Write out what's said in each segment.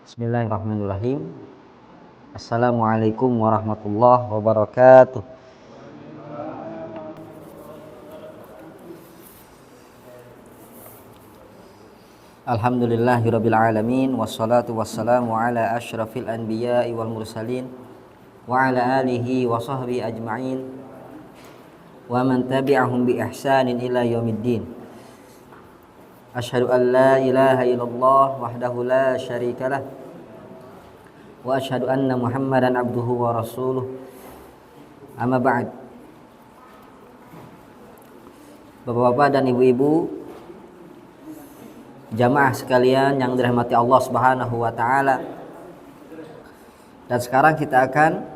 Bismillahirrahmanirrahim. Assalamualaikum warahmatullahi wabarakatuh. Alhamdulillahirabbil alamin wassalatu wassalamu ala asyrafil anbiya'i wal mursalin wa ala alihi wa sahbihi ajma'in wa man tabi'ahum bi ihsanin ila yaumiddin. Asyhadu an la ilaha illallah wahdahu la syarikalah wa asyhadu anna Muhammadan abduhu wa rasuluh. Amma ba'd. Bapak-bapak dan ibu-ibu, jamaah sekalian yang dirahmati Allah Subhanahu wa taala. Dan sekarang kita akan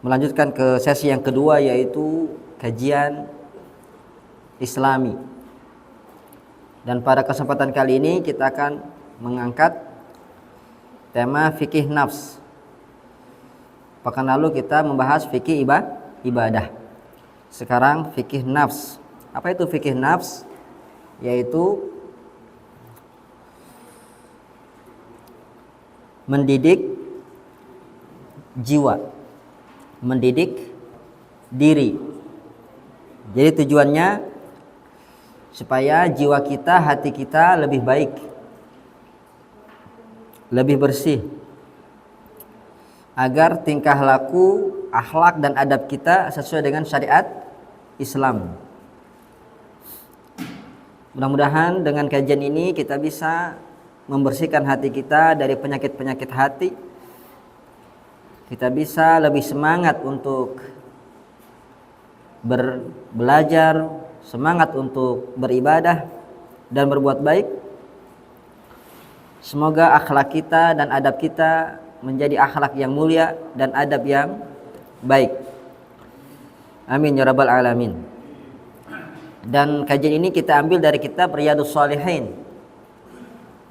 melanjutkan ke sesi yang kedua, yaitu kajian Islami. Dan pada kesempatan kali ini kita akan mengangkat tema fikih nafs. Pekan lalu kita membahas fikih ibadah. Sekarang fikih nafs. Apa itu fikih nafs? Yaitu mendidik jiwa, mendidik diri. Jadi tujuannya supaya jiwa kita, hati kita lebih baik, lebih bersih, agar tingkah laku, akhlak dan adab kita sesuai dengan syariat Islam. Mudah-mudahan dengan kajian ini kita bisa membersihkan hati kita dari penyakit-penyakit hati. Kita bisa lebih semangat untuk belajar, semangat untuk beribadah dan berbuat baik. Semoga akhlak kita dan adab kita menjadi akhlak yang mulia dan adab yang baik. Amin ya rabbal alamin. Dan kajian ini kita ambil dari kitab Riyadhus Shalihin.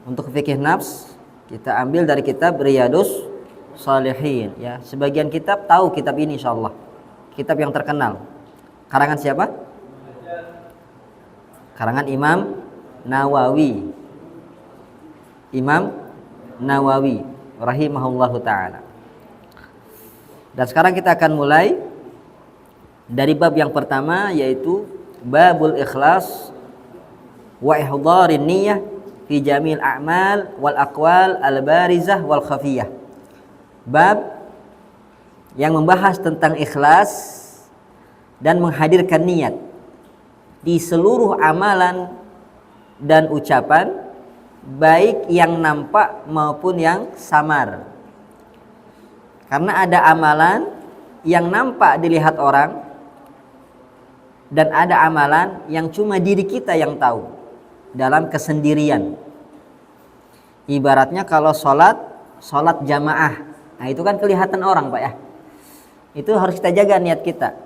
Untuk fikih nafs kita ambil dari kitab Riyadhus Shalihin, ya. Sebagian kitab tahu kitab ini insyaallah. Kitab yang terkenal. Karangan siapa? Karangan Imam Nawawi. Imam Nawawi rahimahullahu taala. Dan sekarang kita akan mulai dari bab yang pertama, yaitu babul ikhlas wa ihdharin niyyah fi jamil a'mal wal aqwal al barizah wal khafiyah. Bab yang membahas tentang ikhlas dan menghadirkan niat di seluruh amalan dan ucapan, baik yang nampak maupun yang samar. Karena ada amalan yang nampak dilihat orang, dan ada amalan yang cuma diri kita yang tahu dalam kesendirian. Ibaratnya kalau sholat jamaah, nah itu kan kelihatan orang, Pak, ya. Itu harus kita jaga niat kita.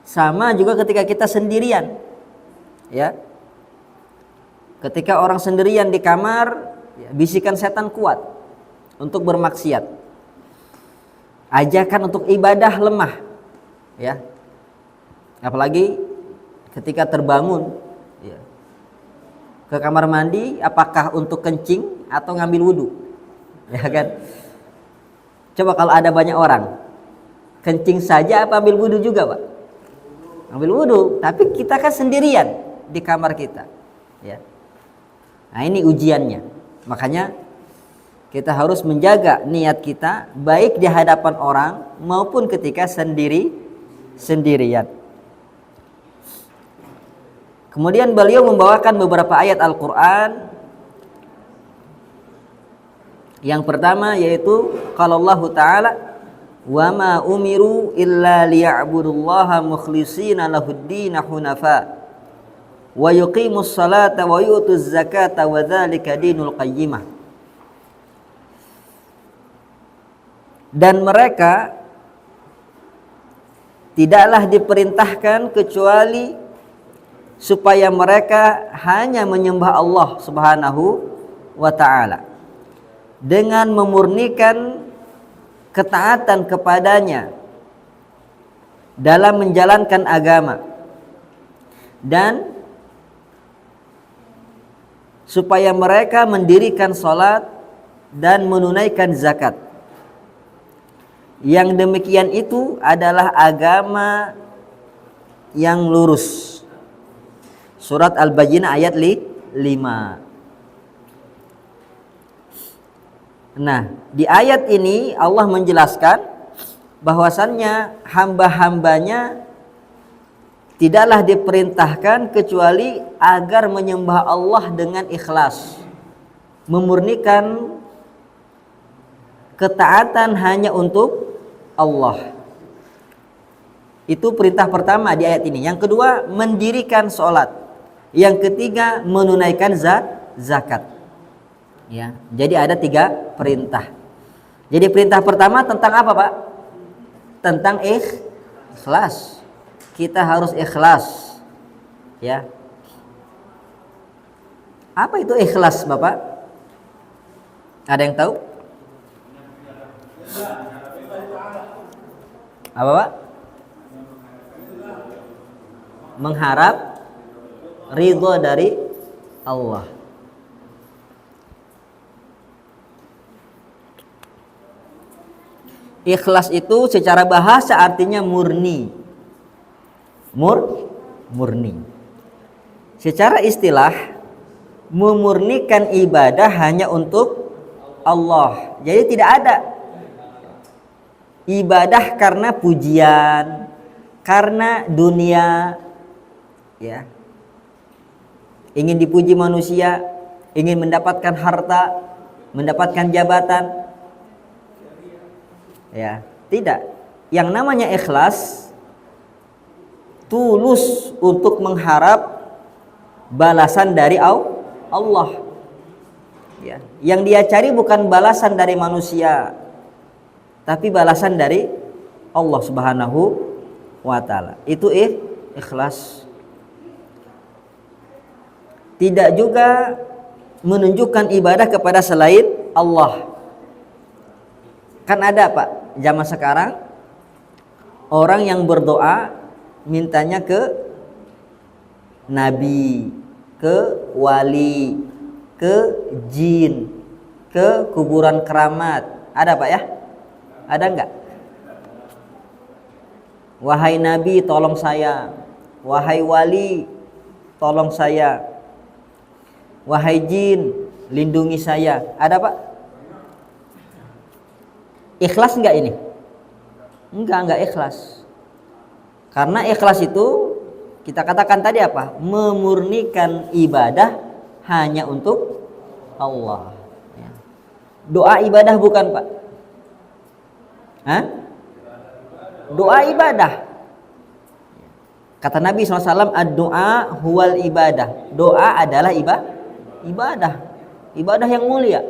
Sama juga ketika kita sendirian, ya. Ketika orang sendirian di kamar, ya, bisikan setan kuat untuk bermaksiat. Ajakan untuk ibadah lemah, ya. Apalagi ketika terbangun, ya, ke kamar mandi, apakah untuk kencing atau ngambil wudhu, ya kan? Coba kalau ada banyak orang, kencing saja apa ambil wudhu juga, Pak? Ambil wudhu, tapi kita kan sendirian di kamar kita, ya. Nah ini ujiannya. Makanya kita harus menjaga niat kita baik di hadapan orang maupun ketika sendirian. Kemudian beliau membawakan beberapa ayat Al-Quran. Yang pertama yaitu qala Allah Ta'ala, wa ma umiru illa liya'budullaha mukhlishina lahuddina hunafa wa yuqimus salata wa yu'tuz zakata wa dzalika dinul qayyimah. Dan mereka tidaklah diperintahkan kecuali supaya mereka hanya menyembah Allah Subhanahu wa ta'ala dengan memurnikan ketaatan kepadanya dalam menjalankan agama, dan supaya mereka mendirikan salat dan menunaikan zakat. Yang demikian itu adalah agama yang lurus. Surat Al-Bayyinah ayat 5. Nah, di ayat ini Allah menjelaskan bahwasannya hamba-hambanya tidaklah diperintahkan kecuali agar menyembah Allah dengan ikhlas, memurnikan ketaatan hanya untuk Allah. Itu perintah pertama di ayat ini. Yang kedua, mendirikan sholat. Yang ketiga, menunaikan zakat. Ya, jadi ada 3 perintah. Jadi perintah pertama tentang apa, Pak? Tentang ikhlas. Kita harus ikhlas. Ya. Apa itu ikhlas, Bapak? Ada yang tahu? Apa, Pak? Mengharap ridho dari Allah. Ikhlas itu secara bahasa artinya murni. Murni. Secara istilah, memurnikan ibadah hanya untuk Allah. Jadi tidak ada ibadah karena pujian, karena dunia, ya. Ingin dipuji manusia, ingin mendapatkan harta, mendapatkan jabatan. Ya, tidak. Yang namanya ikhlas tulus untuk mengharap balasan dari Allah. Ya, yang dia cari bukan balasan dari manusia, tapi balasan dari Allah Subhanahu wa taala. Itu ikhlas. Tidak juga menunjukkan ibadah kepada selain Allah. Kan ada, Pak, zaman sekarang orang yang berdoa mintanya ke nabi, ke wali, ke jin, ke kuburan keramat. Ada, Pak, ya? Ada enggak? Wahai nabi, tolong saya. Wahai wali, tolong saya. Wahai jin, lindungi saya. Ada, Pak? Ikhlas enggak ini? Enggak ikhlas. Karena ikhlas itu kita katakan tadi apa? Memurnikan ibadah hanya untuk Allah. Ya. Doa ibadah bukan, Pak? Hah? Doa ibadah. Kata Nabi SAW, ad-doa huwal ibadah. Doa adalah ibadah. Ibadah yang mulia.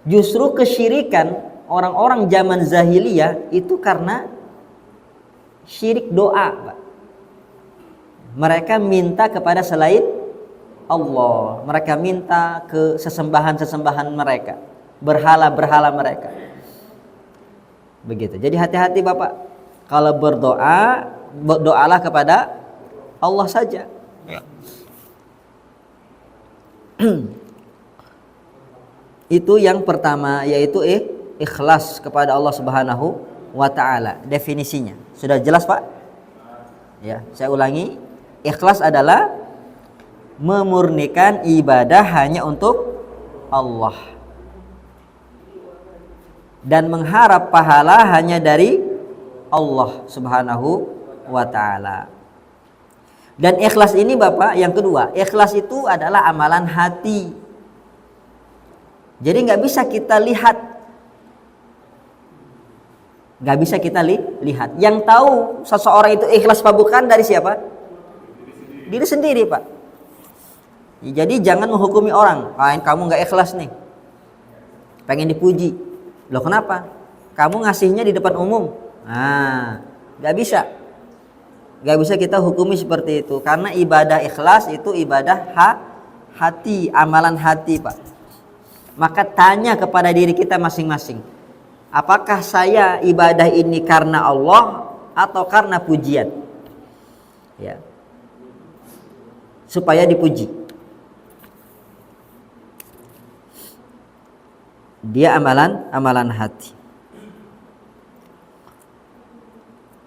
Justru kesyirikan orang-orang zaman zahiliyah itu karena syirik doa, Pak. Mereka minta kepada selain Allah. Mereka minta ke sesembahan-sesembahan mereka, berhala-berhala mereka. Begitu. Jadi hati-hati, Bapak. Kalau berdoa, berdoalah kepada Allah saja. Ya. Itu yang pertama, yaitu ikhlas kepada Allah Subhanahu wa taala. Definisinya sudah jelas, Pak? Ya, saya ulangi. Ikhlas adalah memurnikan ibadah hanya untuk Allah dan mengharap pahala hanya dari Allah Subhanahu wa taala. Dan ikhlas ini, Bapak, yang kedua, ikhlas itu adalah amalan hati. Jadi nggak bisa kita lihat, nggak bisa kita lihat. Yang tahu seseorang itu ikhlas apa bukan dari siapa? Diri sendiri, Pak. Jadi jangan menghukumi orang. Kamu nggak ikhlas nih, pengen dipuji. Loh, kenapa? Kamu ngasihnya di depan umum. Nggak bisa. Nggak bisa kita hukumi seperti itu. Karena ibadah ikhlas itu ibadah hati, amalan hati, Pak. Maka tanya kepada diri kita masing-masing, apakah saya ibadah ini karena Allah atau karena pujian? Ya. supaya dipuji. Dia amalan hati.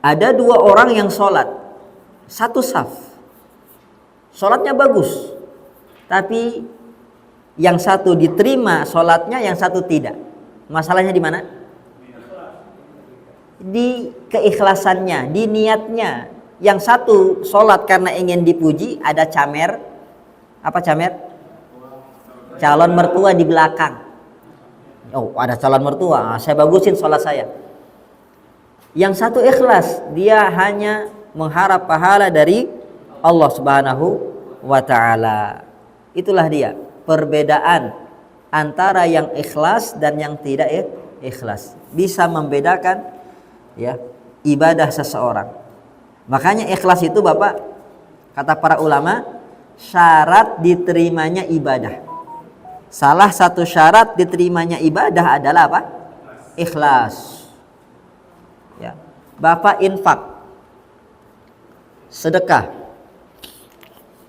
Ada dua orang yang sholat satu saf, sholatnya bagus, tapi yang satu diterima sholatnya, yang satu tidak. Masalahnya di mana? Di keikhlasannya, di niatnya. Yang satu sholat karena ingin dipuji, ada camer. Apa camer? Calon mertua di belakang. Oh, ada calon mertua, saya bagusin sholat saya. Yang satu ikhlas, dia hanya mengharap pahala dari Allah Subhanahu wa ta'ala. Itulah dia perbedaan antara yang ikhlas dan yang tidak ikhlas. Bisa membedakan ya ibadah seseorang. Makanya ikhlas itu Bapak, kata para ulama, syarat diterimanya ibadah. Salah satu syarat diterimanya ibadah adalah apa? Ikhlas. Ya. Bapak infak, sedekah,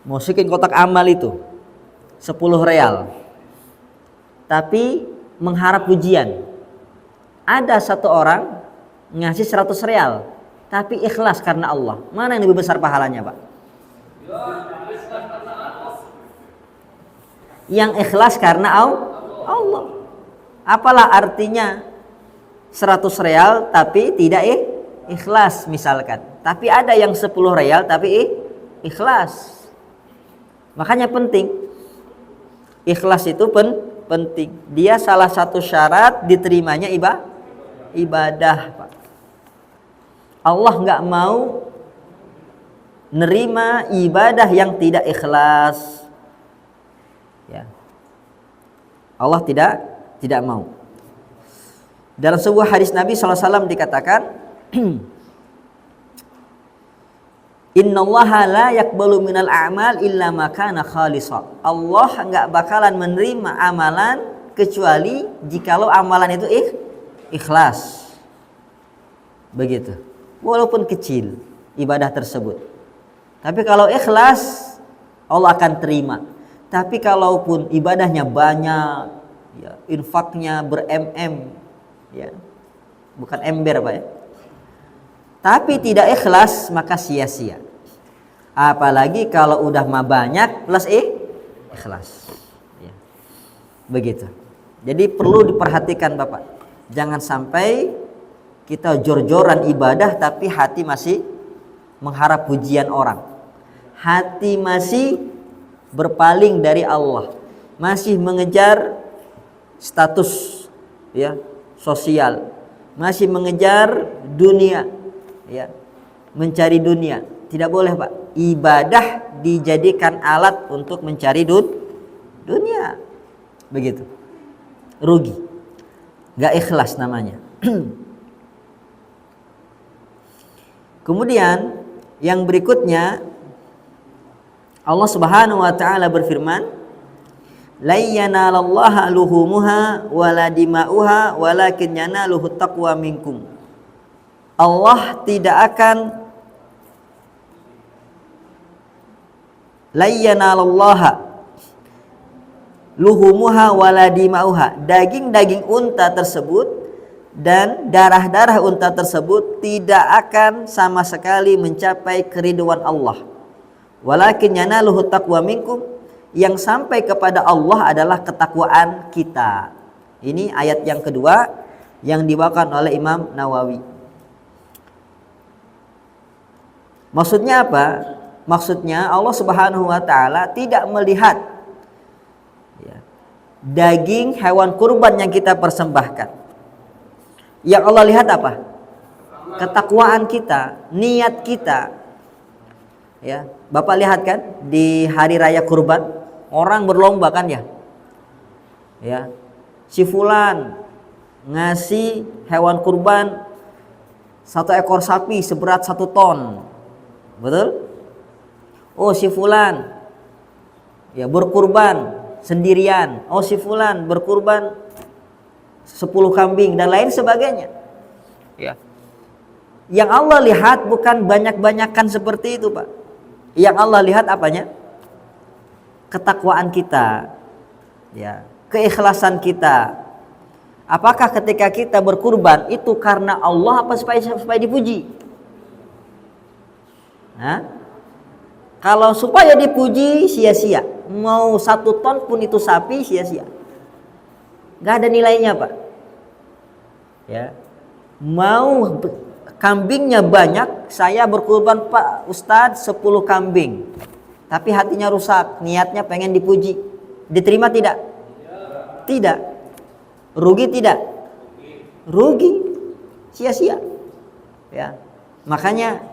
masukin kotak amal itu 10 real, tapi mengharap pujian. Ada satu orang ngasih 100 real, tapi ikhlas karena Allah. Mana yang lebih besar pahalanya, Pak? Yang ikhlas karena Allah. Apalah artinya 100 real tapi tidak ikhlas misalkan. Tapi ada yang 10 real tapi ikhlas. Makanya penting. Ikhlas itu penting. Dia salah satu syarat diterimanya ibadah, Pak. Allah nggak mau nerima ibadah yang tidak ikhlas. Ya. Allah tidak mau. Dalam sebuah hadis Nabi SAW dikatakan, Innallaha la yaqbalu minal a'mal illa ma kana khalisa. Allah enggak bakalan menerima amalan kecuali jikalau amalan itu ikhlas. Begitu. Walaupun kecil ibadah tersebut. Tapi kalau ikhlas, Allah akan terima. Tapi kalaupun ibadahnya banyak, ya, infaknya ber-mm, ya, bukan ember Pak ya, tapi tidak ikhlas, maka sia-sia. Apalagi kalau udah mah banyak plus ikhlas ya. Begitu. Jadi perlu diperhatikan Bapak, jangan sampai kita jor-joran ibadah tapi hati masih mengharap pujian orang, hati masih berpaling dari Allah, masih mengejar status ya sosial, masih mengejar dunia, ya, mencari dunia. Tidak boleh Pak. Ibadah dijadikan alat untuk mencari dunia. Begitu. Rugi. Gak ikhlas namanya. Kemudian yang berikutnya, Allah Subhanahu wa taala berfirman, la yanalallaha luhumuha wala dima'uha walakin yanaluhu taqwa minkum. Allah tidak akan la yanalallaha luhumuha wala dima'uha, daging-daging unta tersebut dan darah-darah unta tersebut tidak akan sama sekali mencapai keridhaan Allah. Walakin yanaluhu taqwa minkum, yang sampai kepada Allah adalah ketakwaan kita. Ini ayat yang kedua yang dibawakan oleh Imam Nawawi. Maksudnya apa? Maksudnya Allah Subhanahu wa taala tidak melihat ya, daging hewan kurban yang kita persembahkan. Yang Allah lihat apa? Ketakwaan kita, niat kita. Ya, Bapak lihat kan di hari raya kurban, orang berlomba kan ya. Ya. Si fulan ngasih hewan kurban 1 ekor sapi seberat 1 ton. Betul? Oh, si fulan ya berkurban sendirian. Oh, si fulan berkurban 10 kambing dan lain sebagainya. Ya. Yang Allah lihat bukan banyak-banyakan seperti itu, Pak. Yang Allah lihat apanya? ketakwaan kita, ya, keikhlasan kita. Apakah ketika kita berkurban itu karena Allah apa supaya dipuji? Nah, kalau supaya dipuji sia-sia. Mau 1 ton pun itu sapi sia-sia. Gak ada nilainya, Pak. Ya. Mau kambingnya banyak, saya berkurban Pak Ustadz 10 kambing. Tapi hatinya rusak, niatnya pengen dipuji. Diterima tidak? Tidak. Rugi tidak? Rugi. Sia-sia. Ya. Makanya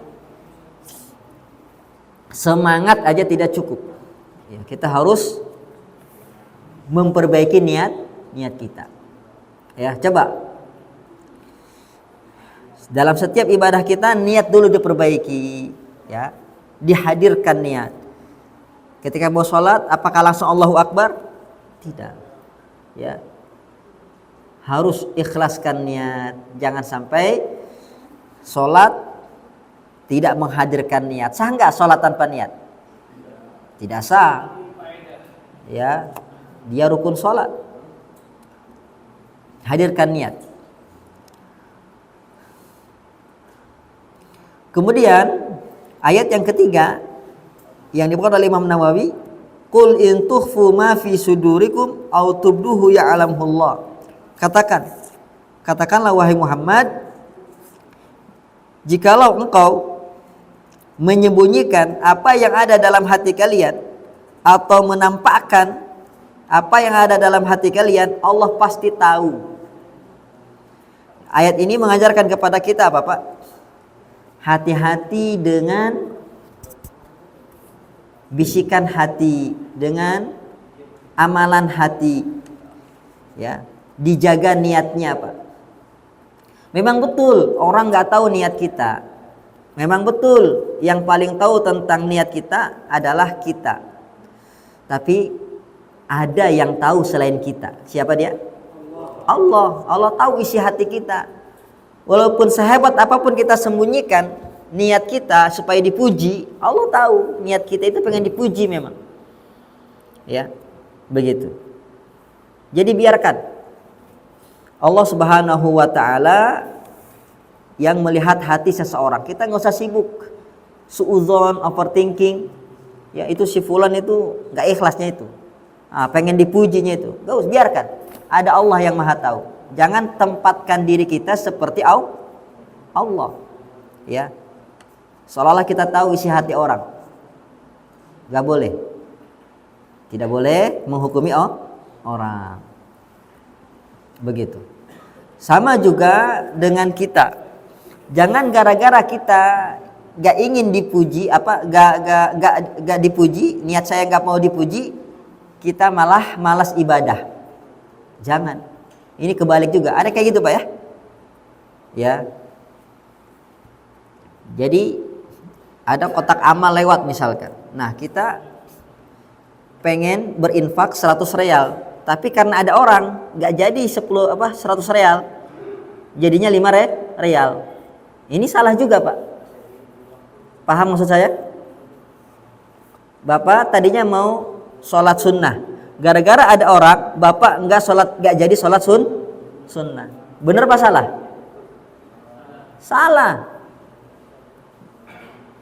semangat aja tidak cukup. Ya, kita harus memperbaiki niat kita. Ya, coba dalam setiap ibadah kita niat dulu diperbaiki, ya. Dihadirkan niat. Ketika mau sholat, apakah langsung Allahu Akbar? Tidak. Ya. Harus ikhlaskan niat. Jangan sampai sholat tidak menghadirkan niat. Sah nggak sholat tanpa niat? Tidak sah. Ya, dia rukun sholat. Hadirkan niat. Kemudian ayat yang ketiga yang dibawakan oleh Imam Nawawi, qul in tukhfu ma fi sudurikum aw tubduhu ya'lamullah. Katakanlah wahai Muhammad, jikalau engkau menyembunyikan apa yang ada dalam hati kalian atau menampakkan apa yang ada dalam hati kalian, Allah pasti tahu. Ayat ini mengajarkan kepada kita apa, Pak? Hati-hati dengan bisikan hati, dengan amalan hati. Ya, dijaga niatnya, Pak. Memang betul orang nggak tahu niat kita. Memang betul yang paling tahu tentang niat kita adalah kita. Tapi ada yang tahu selain kita. Siapa dia? Allah. Allah tahu isi hati kita. Walaupun sehebat apapun kita sembunyikan niat kita supaya dipuji, Allah tahu niat kita itu pengen dipuji memang. Ya, begitu. Jadi biarkan Allah Subhanahu wa taala yang melihat hati seseorang. Kita nggak usah sibuk suudzon, overthinking. Ya, itu si fulan itu nggak ikhlasnya itu. Pengen dipujinya itu. Gak usah, biarkan. Ada Allah yang Maha tahu. Jangan tempatkan diri kita seperti Allah. Ya. Seolah-olah kita tahu isi hati orang. Gak boleh. Tidak boleh menghukumi orang. Begitu. Sama juga dengan kita. Jangan gara-gara kita gak ingin dipuji, gak dipuji, niat saya gak mau dipuji, kita malah malas ibadah. Jangan. Ini kebalik juga. Ada kayak gitu, Pak, ya? Ya. Jadi ada kotak amal lewat misalkan. Nah, kita pengen berinfak 100 real, tapi karena ada orang nggak jadi 100 real, jadinya 5 real. Ini salah juga, Pak. Paham maksud saya? Bapak tadinya mau sholat sunnah, gara-gara ada orang, Bapak nggak jadi sholat sunnah. Bener apa salah? Salah.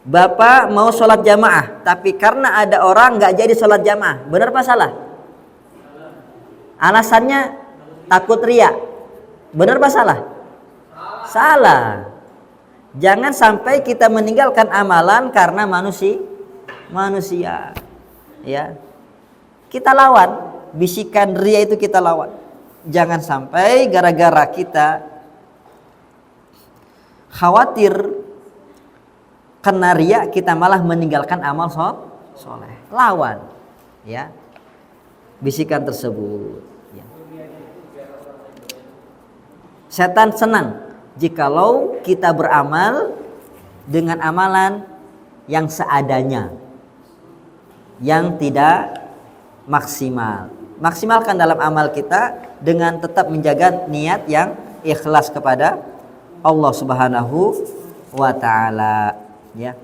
Bapak mau sholat jamaah, tapi karena ada orang nggak jadi sholat jamaah, benar apa salah? Alasannya takut riya, benar apa salah? Salah. Jangan sampai kita meninggalkan amalan karena manusia. Ya, kita lawan bisikan riya itu, kita lawan. Jangan sampai gara-gara kita khawatir kena riya, kita malah meninggalkan amal soleh. Lawan, ya, bisikan tersebut. Ya. Setan senang jikalau kita beramal dengan amalan yang seadanya, yang tidak maksimal. Maksimalkan dalam amal kita dengan tetap menjaga niat yang ikhlas kepada Allah Subhanahu wa ta'ala. Ya.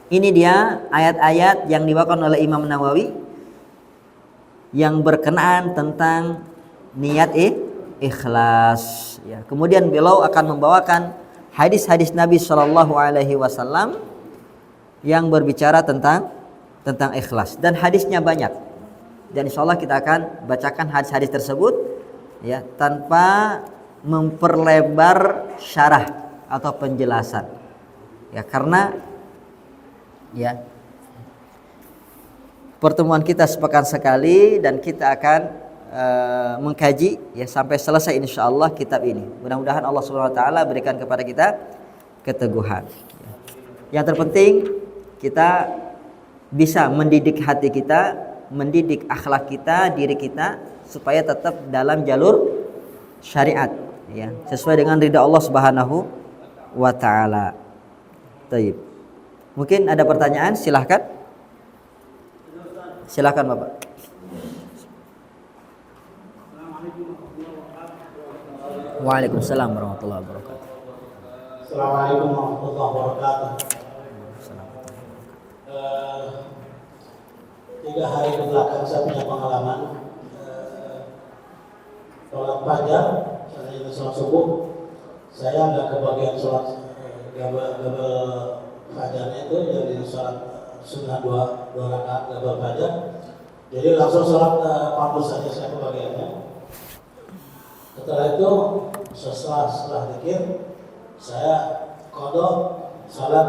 Ini dia ayat-ayat yang dibawakan oleh Imam Nawawi yang berkenaan tentang niat ikhlas. Ya. Kemudian beliau akan membawakan hadis-hadis Nabi Shallallahu Alaihi Wasallam yang berbicara tentang ikhlas, dan hadisnya banyak. Dan insya Allah kita akan bacakan hadis-hadis tersebut ya tanpa memperlebar syarah atau penjelasan. Ya, karena ya pertemuan kita sepekan sekali dan kita akan mengkaji ya sampai selesai insyaallah kitab ini. Mudah-mudahan Allah Subhanahu wa taala berikan kepada kita keteguhan. Yang terpenting kita bisa mendidik hati kita, mendidik akhlak kita, diri kita supaya tetap dalam jalur syariat ya, sesuai dengan ridha Allah Subhanahu wa taala. Baik. Mungkin ada pertanyaan, silahkan. Silakan Bapak. Waalaikumsalam warahmatullahi wabarakatuh. Assalamualaikum warahmatullahi wabarakatuh. 3 hari ke belakang saya punya pengalaman sholat fajar, saya sholat subuh, saya nggak kebagian sholat gabel fajarnya itu, jadi sholat sunnah 2 rakaat gabel fajar, jadi langsung sholat fardu saja saya kebagiannya. Setelah itu setelah zikir saya qadha salat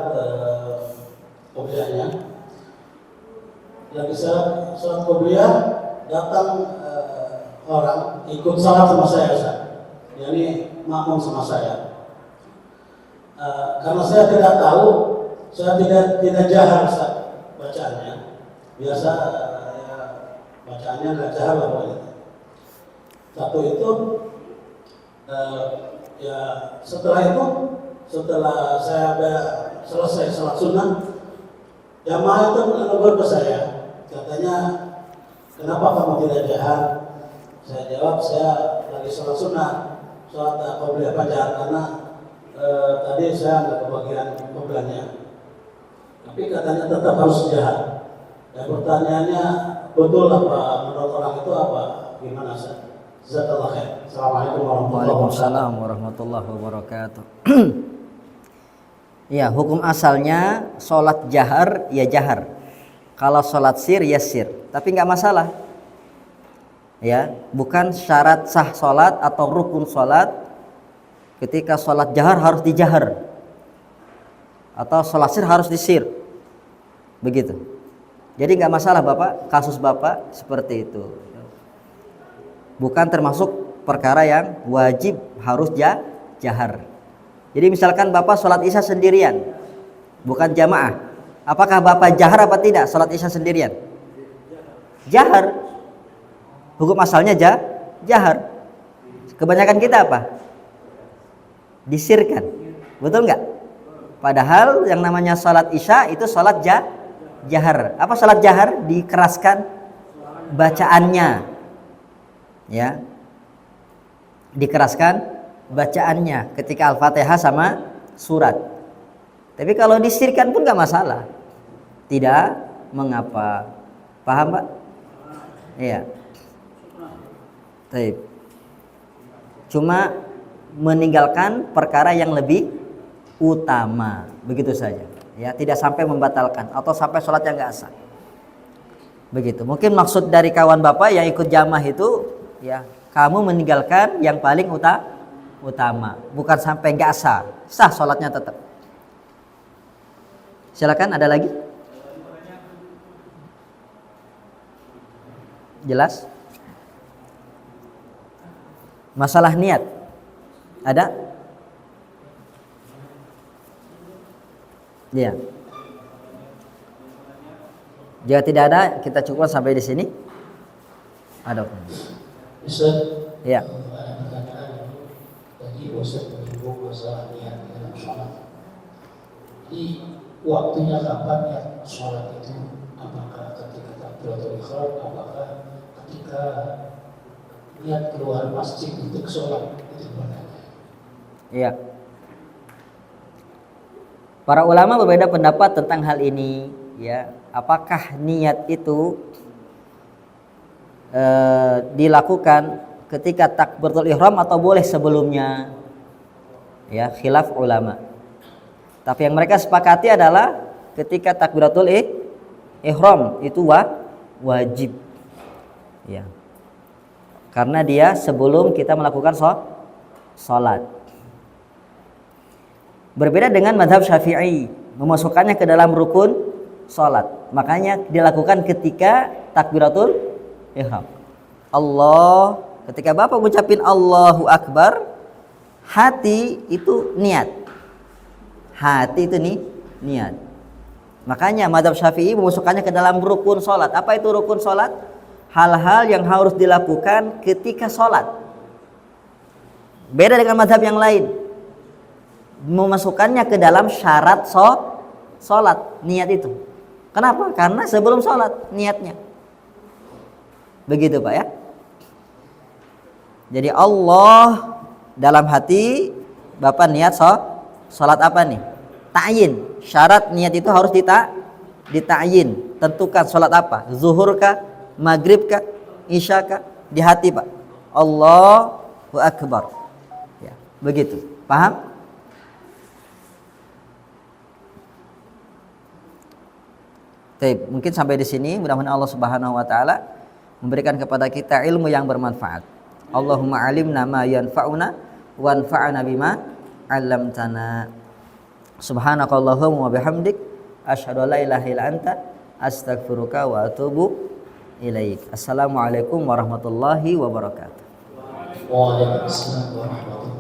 qobliyahnya. Lagi salat qobliyah datang orang ikut salat sama saya, Ustaz. Yani makmum sama saya. Karena saya tidak tahu, saya tidak jahar Ustaz bacaannya. Biasa ya, bacaannya nggak jahar lah pokoknya. Satu itu ya setelah saya selesai salat sunnah, jamaah itu menegur ke saya, katanya kenapa kamu tidak jahar? Saya jawab saya lagi salat sunnah, salat qobliyah fajar, karena tadi saya nggak kebagian qobliyahnya. Tapi katanya tetap harus jahar. Dan pertanyaannya, betul apa menurut orang itu apa? Gimana Ustaz? Jazakallahu khair. Assalamualaikum warahmatullahi wabarakatuh. Ya, hukum asalnya sholat jahar ya jahar. Kalau sholat sir ya sir. Tapi nggak masalah. Ya, bukan syarat sah sholat atau rukun sholat ketika sholat jahar harus dijahar atau sholat sir harus disir. Begitu. Jadi nggak masalah Bapak, kasus Bapak seperti itu. Bukan termasuk perkara yang wajib harus jahar. Jadi misalkan Bapak sholat isya sendirian, bukan jamaah, apakah Bapak jahar apa tidak sholat isya sendirian? Jahar. Hukum asalnya jahar. Kebanyakan kita apa? Disirkan. Betul nggak? Padahal yang namanya sholat isya itu sholat jahar. Apa sholat jahar? Dikeraskan bacaannya. Ya, dikeraskan bacaannya ketika Al-Fatihah sama surat. Tapi kalau disirkan pun nggak masalah, tidak mengapa. Paham Pak? Iya. Baik. Cuma meninggalkan perkara yang lebih utama, begitu saja. Ya, tidak sampai membatalkan atau sampai sholat yang nggak sah. Begitu. Mungkin maksud dari kawan Bapak yang ikut jamaah itu, ya, kamu meninggalkan yang paling utama, bukan sampai nggak sah sholatnya tetap. Silakan, ada lagi? Jelas? Masalah niat ada? Iya. Jika tidak ada, kita cukup sampai di sini. Ada. Ustaz, ya. Tadi Ustaz menyinggung masalah niat dalam sholat. Jadi waktunya kapan niat sholat itu? Apakah ketika takbiratul ihram? Apakah ketika niat keluar masjid untuk sholat? Itu pertanyaannya. Iya. Para ulama berbeda pendapat tentang hal ini. Ya, apakah niat itu dilakukan ketika takbiratul ihram atau boleh sebelumnya? Ya, khilaf ulama. Tapi yang mereka sepakati adalah ketika takbiratul ihram itu wajib. Ya. Karena dia sebelum kita melakukan salat. Berbeda dengan mazhab Syafi'i, memasukkannya ke dalam rukun salat. Makanya dilakukan ketika takbiratul ihram. Ketika Bapak ngucapin Allahu Akbar, hati itu niat. Hati itu niat. Makanya mazhab Syafi'i memasukkannya ke dalam rukun salat. Apa itu rukun salat? Hal-hal yang harus dilakukan ketika salat. Beda dengan mazhab yang lain. Memasukkannya ke dalam syarat salat, niat itu. Kenapa? Karena sebelum salat niatnya. Begitu Pak ya. Jadi Allah dalam hati, Bapak niat salat apa nih? Ta'yin. Syarat niat itu harus dita'yin. Tentukan salat apa? Zuhur kah? Maghrib kah? Isya kah? Di hati Pak. Allahu Akbar. Ya, begitu. Paham? Baik, mungkin sampai di sini. Mudah-mudahan Allah Subhanahu wa taala memberikan kepada kita ilmu yang bermanfaat. Allahumma alimna ma yanfa'una wanfa'na bima 'allamtana. Subhanakallahumma wa bihamdik asyhadu an la ilaha illa anta astaghfiruka wa atubu ilaik. Assalamualaikum warahmatullahi wabarakatuh. Waalaikumsalam warahmatullahi wabarakatuh.